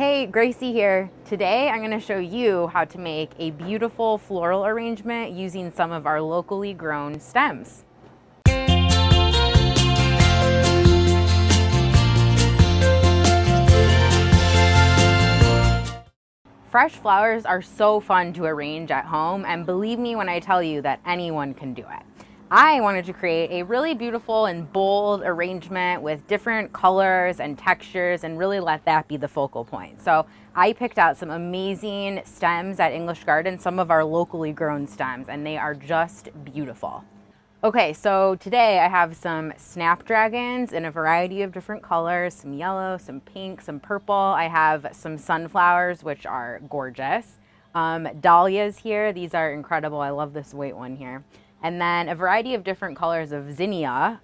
Hey, Gracie here. Today I'm going to show you how to make a beautiful floral arrangement using some of our locally grown stems. Fresh flowers are so fun to arrange at home, and believe me when I tell you that anyone can do it. I wanted to create a really beautiful and bold arrangement with different colors and textures and really let that be the focal point. So I picked out some amazing stems at English Garden, some of our locally grown stems, and they are just beautiful. Okay, so today I have some snapdragons in a variety of different colors, some yellow, some pink, some purple. I have some sunflowers, which are gorgeous. Dahlias here, these are incredible. I love this white one here. And then a variety of different colors of zinnia,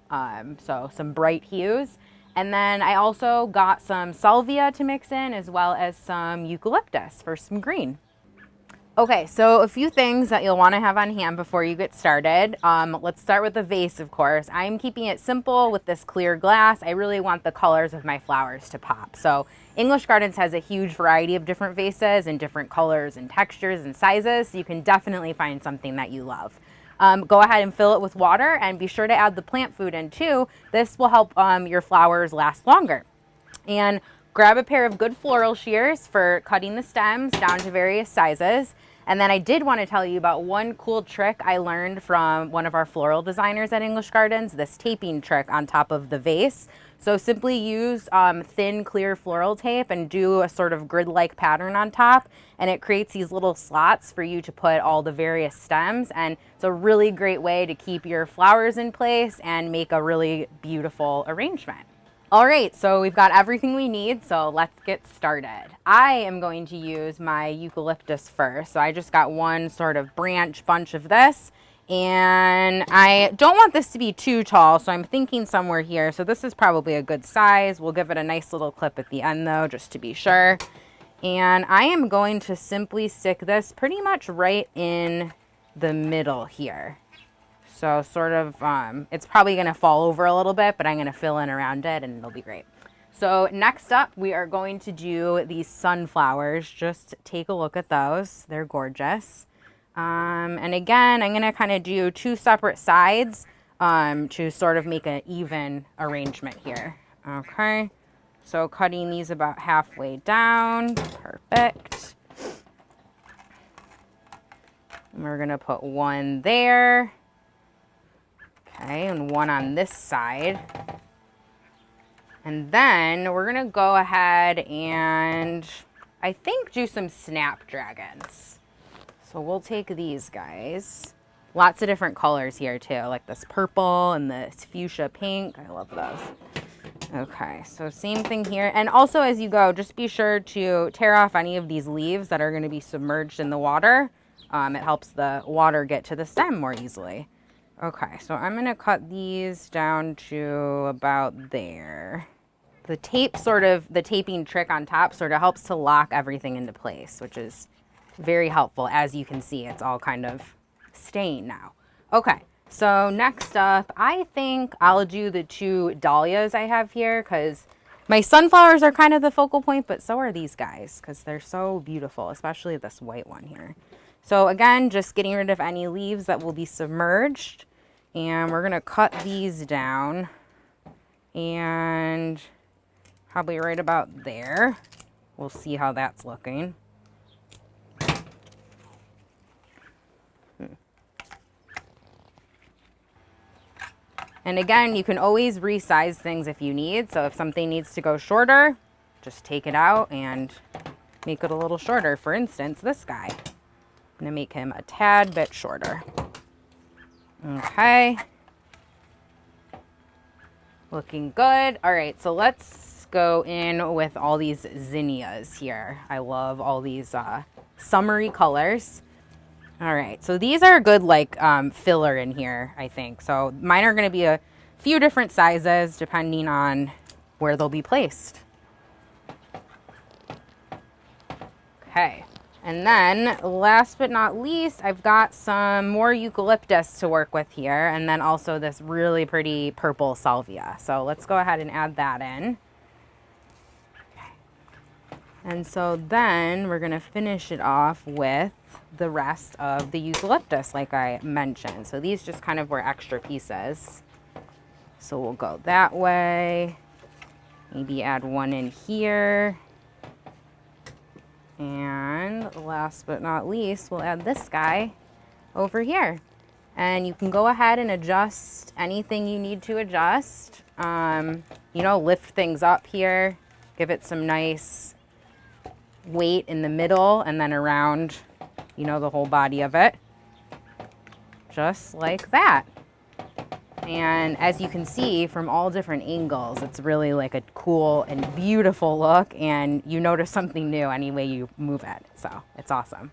so some bright hues. And then I also got some salvia to mix in, as well as some eucalyptus for some green. Okay, so a few things that you'll want to have on hand before you get started. Let's start with the vase, of course. I'm keeping it simple with this clear glass. I really want the colors of my flowers to pop. So English Gardens has a huge variety of different vases and different colors and textures and sizes. So you can definitely find something that you love. Go ahead and fill it with water, and be sure to add the plant food in too. This will help your flowers last longer. And grab a pair of good floral shears for cutting the stems down to various sizes. And then I did want to tell you about one cool trick I learned from one of our floral designers at English Gardens, this taping trick on top of the vase. So simply use thin, clear floral tape and do a sort of grid-like pattern on top, and it creates these little slots for you to put all the various stems, and it's a really great way to keep your flowers in place and make a really beautiful arrangement. All right, so we've got everything we need, so let's get started. I am going to use my eucalyptus first. So I just got one sort of bunch of this, and I don't want this to be too tall, so I'm thinking somewhere here. So this is probably a good size. We'll give it a nice little clip at the end though, just to be sure. And I am going to simply stick this pretty much right in the middle here. So sort of, it's probably going to fall over a little bit, but I'm going to fill in around it and it'll be great. So next up, we are going to do these sunflowers. Just take a look at those. They're gorgeous. And again, I'm going to kind of do two separate sides to sort of make an even arrangement here. Okay. So cutting these about halfway down. Perfect. And we're going to put one there. Okay, and one on this side. And then we're going to go ahead and I think do some snapdragons. So we'll take these guys. Lots of different colors here too, like this purple and this fuchsia pink. I love those. Okay, so same thing here. And also as you go, just be sure to tear off any of these leaves that are going to be submerged in the water. It helps the water get to the stem more easily. Okay, so I'm going to cut these down to about there. The taping trick on top sort of helps to lock everything into place, which is very helpful. As you can see, it's all kind of staying now. Okay, so next up, I think I'll do the two dahlias I have here, because my sunflowers are kind of the focal point, but so are these guys, because they're so beautiful, especially this white one here. So again, just getting rid of any leaves that will be submerged. And we're going to cut these down. And probably right about there. We'll see how that's looking. And again, you can always resize things if you need. So if something needs to go shorter, just take it out and make it a little shorter. For instance, this guy. I'm going to make him a tad bit shorter. Okay. Looking good. All right, so let's go in with all these zinnias here. I love all these summery colors. All right, so these are a good like filler in here, I think. So mine are going to be a few different sizes depending on where they'll be placed. Okay. And then last but not least, I've got some more eucalyptus to work with here, and then also this really pretty purple salvia. So let's go ahead and add that in. And so then we're gonna finish it off with the rest of the eucalyptus, like I mentioned. So these just kind of were extra pieces. So we'll go that way, maybe add one in here. And last but not least, we'll add this guy over here. And you can go ahead and adjust anything you need to adjust. You know, lift things up here, give it some nice weight in the middle and then around, you know, the whole body of it. Just like that. And as you can see from all different angles, it's really like a cool and beautiful look, and you notice something new any way you move it. So it's awesome.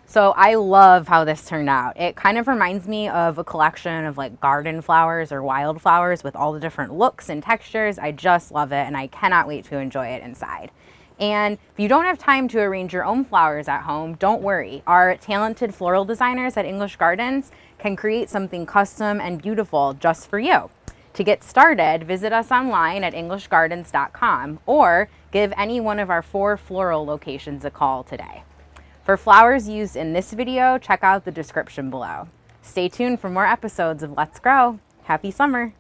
So I love how this turned out. It kind of reminds me of a collection of like garden flowers or wildflowers with all the different looks and textures. I just love it, and I cannot wait to enjoy it inside. And if you don't have time to arrange your own flowers at home, don't worry. Our talented floral designers at English Gardens can create something custom and beautiful just for you. To get started, visit us online at englishgardens.com or give any one of our 4 floral locations a call today. For flowers used in this video, check out the description below. Stay tuned for more episodes of Let's Grow. Happy summer!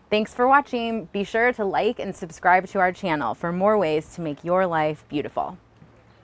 Thanks for watching. Be sure to like and subscribe to our channel for more ways to make your life beautiful.